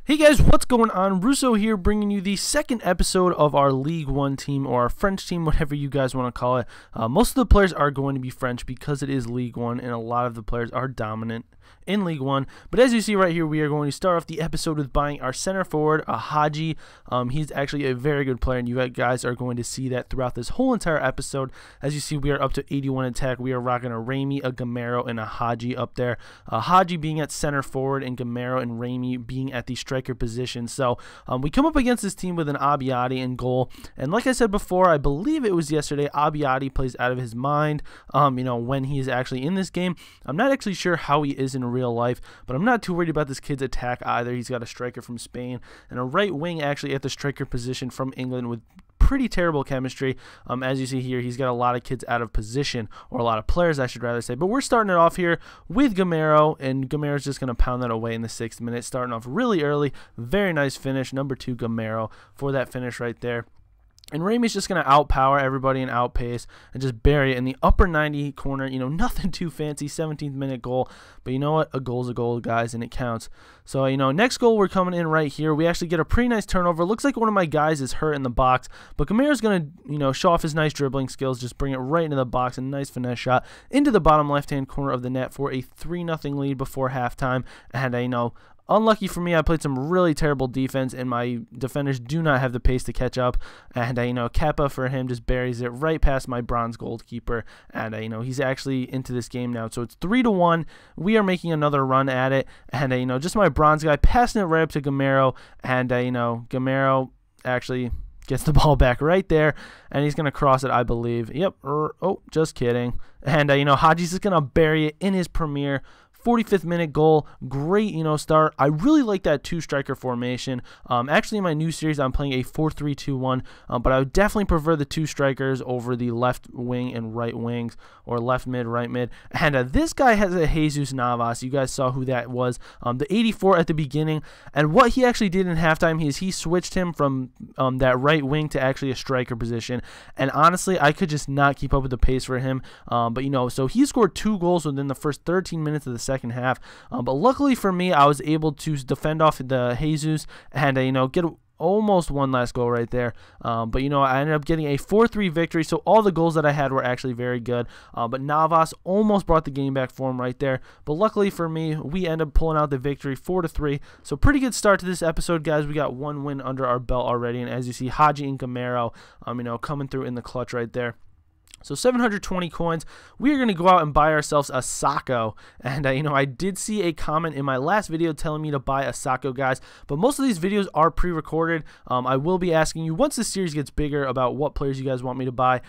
Hey guys, what's going on? Russo here, bringing you the second episode of our League One team, or our French team, whatever you guys want to call it. Most of the players are going to be French because it is League One, and a lot of the players are dominant in League One. But as you see right here, we are going to start off the episode with buying our center forward, Haji. He's actually a very good player, and you guys are going to see that throughout this whole entire episode. As you see, we are up to 81 attack. We are rocking a Raimi, a Gamero, and a Haji up there. Haji being at center forward, and Gamero and Raimi being at the striker position. So we come up against this team with an Abbiati in goal, and like I said before, I believe it was yesterday, Abbiati plays out of his mind when he is actually in this game. I'm not actually sure how he is in real life, but I'm not too worried about this kid's attack either. He's got a striker from Spain and a right wing actually at the striker position from England with pretty terrible chemistry. As you see here, he's got a lot of kids out of position, or a lot of players I should rather say. But we're starting it off here with Gamero, and Gamero's just going to pound that away in the 6th minute, starting off really early. Very nice finish, number 2 Gamero for that finish right there. And Raimi's just going to outpower everybody and outpace and just bury it in the upper 90 corner. Nothing too fancy, 17th minute goal. But you know what? A goal's a goal, guys, and it counts. So, next goal we're coming in right here. We actually get a pretty nice turnover. Looks like one of my guys is hurt in the box. But Gamero's going to, show off his nice dribbling skills. Just bring it right into the box. A nice finesse shot into the bottom left-hand corner of the net for a 3-0 lead before halftime. And, unlucky for me, I played some really terrible defense, and my defenders do not have the pace to catch up. And, Kappa for him just buries it right past my bronze goalkeeper. And, he's actually into this game now. So it's 3-1. We are making another run at it. And, just my bronze guy passing it right up to Gamero. And, Gamero actually gets the ball back right there, and he's going to cross it, I believe. Yep. Oh, just kidding. And, Haji's just going to bury it in his premiere 45th minute goal. Great, start. I really like that 2-striker formation. Actually, in my new series, I'm playing a 4-3-2-1, but I would definitely prefer the 2 strikers over the left wing and right wings, or left mid, right mid. And this guy has a Jesus Navas. You guys saw who that was. The 84 at the beginning. And what he actually did in halftime is he switched him from that right wing to actually a striker position. And honestly, I could just not keep up with the pace for him. So he scored 2 goals within the first 13 minutes of the second half, but luckily for me, I was able to defend off the Jesus and get almost one last goal right there. But I ended up getting a 4-3 victory, so all the goals that I had were actually very good. But Navas almost brought the game back for him right there, but luckily for me, we end up pulling out the victory 4-3. So pretty good start to this episode, guys. We got 1 win under our belt already, and as you see, Haji and Gamero coming through in the clutch right there. So 720 coins. We are going to go out and buy ourselves a Sacco. And, I did see a comment in my last video telling me to buy a Sacco, guys. But most of these videos are pre-recorded. I will be asking you once the series gets bigger about what players you guys want me to buy.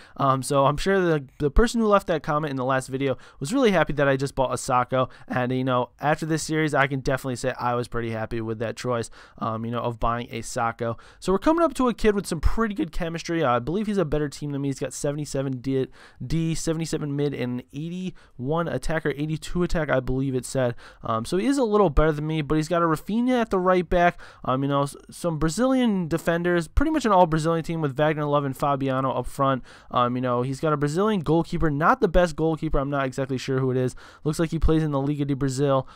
So I'm sure the person who left that comment in the last video was really happy that I just bought a Sacco. And, after this series, I can definitely say I was pretty happy with that choice, of buying a Sacco. So we're coming up to a kid with some pretty good chemistry. I believe he's a better team than me. He's got 77 D, 77 mid, and 81 attack, or 82 attack, I believe it said. So he is a little better than me, but he's got a Rafinha at the right back. Some Brazilian defenders, pretty much an all Brazilian team with Wagner Love and Fabiano up front. He's got a Brazilian goalkeeper, not the best goalkeeper. I'm not exactly sure who it is. Looks like he plays in the Liga de Brazil,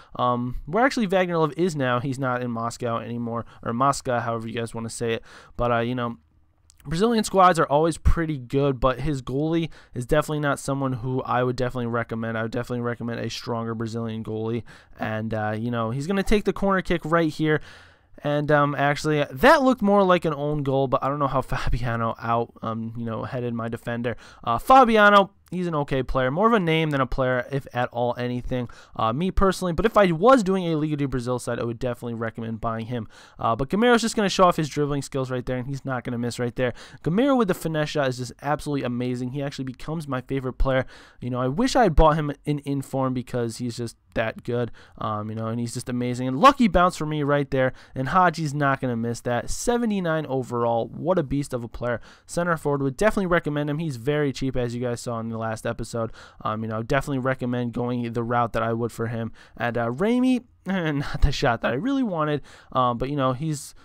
where actually Wagner Love is now. He's not in Moscow anymore, or Moscow, however you guys want to say it. But Brazilian squads are always pretty good, but his goalie is definitely not someone who I would definitely recommend. I would definitely recommend a stronger Brazilian goalie. And, he's going to take the corner kick right here. And actually, that looked more like an own goal, but I don't know how Fabiano headed my defender. Fabiano, he's an okay player, more of a name than a player, if at all anything, me personally. But if I was doing a Liga de Brazil side, I would definitely recommend buying him. But Gamero's just going to show off his dribbling skills right there, and he's not going to miss right there. Gamero with the finesse shot is just absolutely amazing. He actually becomes my favorite player. I wish I had bought him in inform because he's just that good, and he's just amazing. And lucky bounce for me right there, and Haji's not going to miss that. 79 overall. What a beast of a player. Center forward, would definitely recommend him. He's very cheap, as you guys saw in the last episode. Definitely recommend going the route that I would for him. And Raimi, not the shot that I really wanted, but he's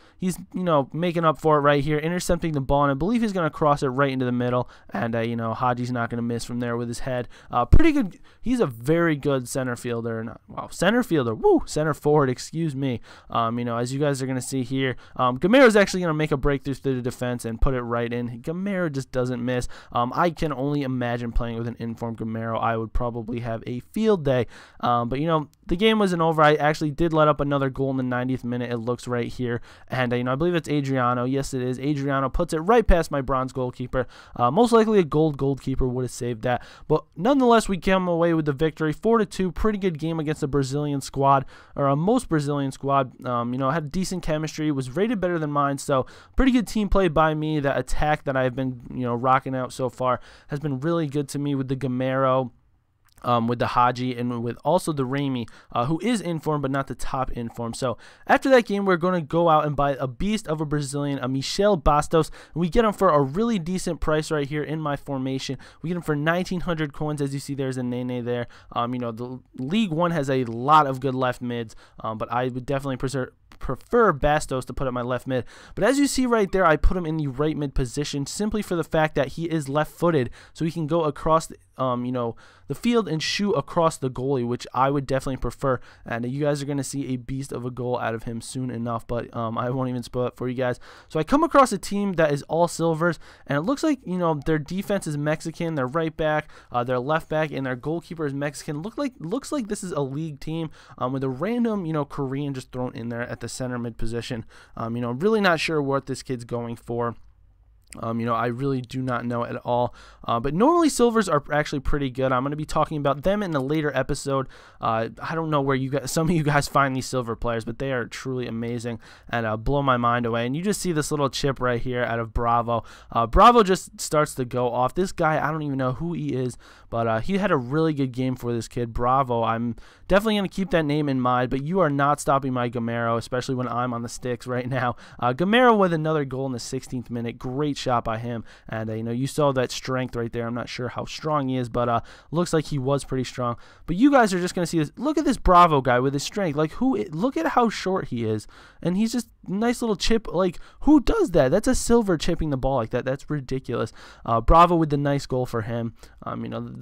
making up for it right here, intercepting the ball, and I believe he's going to cross it right into the middle, and Haji's not going to miss from there with his head. Pretty good. He's a very good center fielder. Center forward, excuse me. As you guys are going to see here, Gamero's actually going to make a breakthrough through the defense and put it right in. Gamero just doesn't miss. I can only imagine playing with an informed Gamero. I would probably have a field day, but the game wasn't over. I actually did let up another goal in the 90th minute. It looks right here, and I believe it's Adriano. Yes, it is. Adriano puts it right past my bronze goalkeeper. Most likely a goalkeeper would have saved that, but nonetheless, we come away with the victory, 4-2. Pretty good game against the Brazilian squad, or most Brazilian squad. Had decent chemistry, was rated better than mine, so pretty good team play by me. That attack that I've been rocking out so far has been really good to me with the Gamero, with the Haji, and with also the Raimi, who is informed but not the top informed. So after that game, we're going to go out and buy a beast of a Brazilian, a Michel Bastos, and we get him for a really decent price right here in my formation. We get him for 1,900 coins. As you see, there's a Nene there. The League One has a lot of good left mids, but I would definitely prefer Bastos to put at my left mid. But as you see right there, I put him in the right mid position simply for the fact that he is left-footed, so he can go across the field and shoot across the goalie, which I would definitely prefer. And you guys are going to see a beast of a goal out of him soon enough, but I won't even spoil it for you guys. So I come across a team that is all silvers, and it looks like their defense is Mexican, their right back, their left back, and their goalkeeper is Mexican. Looks like this is a league team with a random Korean just thrown in there at the center mid position. I'm really not sure what this kid's going for. I really do not know at all, but normally silvers are actually pretty good. I'm going to be talking about them in a later episode. I don't know where some of you guys find these silver players, but they are truly amazing and blow my mind away. And you just see this little chip right here out of Bravo. Bravo just starts to go off. This guy, I don't even know who he is, but he had a really good game for this kid. Bravo. I'm definitely going to keep that name in mind, but you are not stopping my Gamero, especially when I'm on the sticks right now. Gamero with another goal in the 16th minute. Great shot by him, and you saw that strength right there. I'm not sure how strong he is, but looks like he was pretty strong. But you guys are just going to see this. Look at this Bravo guy with his strength. Look at how short he is, and he's just nice little chip. Who does that? That's a silver chipping the ball like that. That's ridiculous. Bravo with the nice goal for him.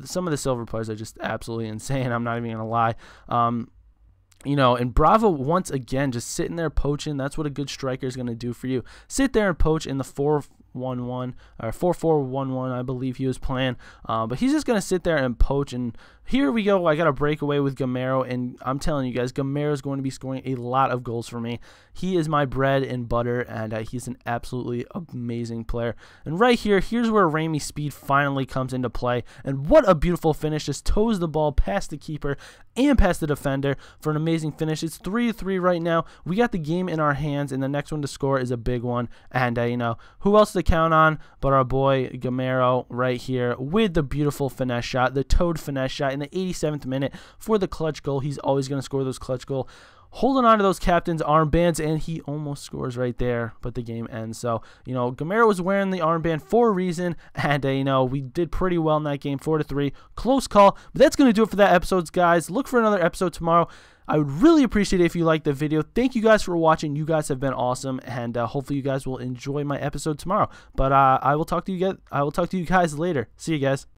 Some of the silver players are just absolutely insane. I'm not even gonna lie. And Bravo, once again, just sitting there poaching. That's what a good striker is going to do for you. Sit there and poach in the 4-1-1 or 4-4-1-1, I believe he was playing. But he's just going to sit there and poach. And here we go. I got a breakaway with Gamero, and I'm telling you guys, Gamero is going to be scoring a lot of goals for me. He is my bread and butter, and he's an absolutely amazing player. And right here, here's where Raimi's speed finally comes into play. And what a beautiful finish. Just toes the ball past the keeper and past the defender for an amazing finish. It's 3-3 right now. We got the game in our hands, and the next one to score is a big one. And who else to count on but our boy Gamero right here with the beautiful finesse shot, the toed finesse shot in the 87th minute for the clutch goal. He's always going to score those clutch goals. Holding on to those captain's armbands, and he almost scores right there, but the game ends. So, Gamero was wearing the armband for a reason, and, we did pretty well in that game, 4-3. Close call, but that's going to do it for that episode, guys. Look for another episode tomorrow. I would really appreciate it if you liked the video. Thank you guys for watching. You guys have been awesome, and hopefully you guys will enjoy my episode tomorrow. But I will talk to you guys later. See you guys.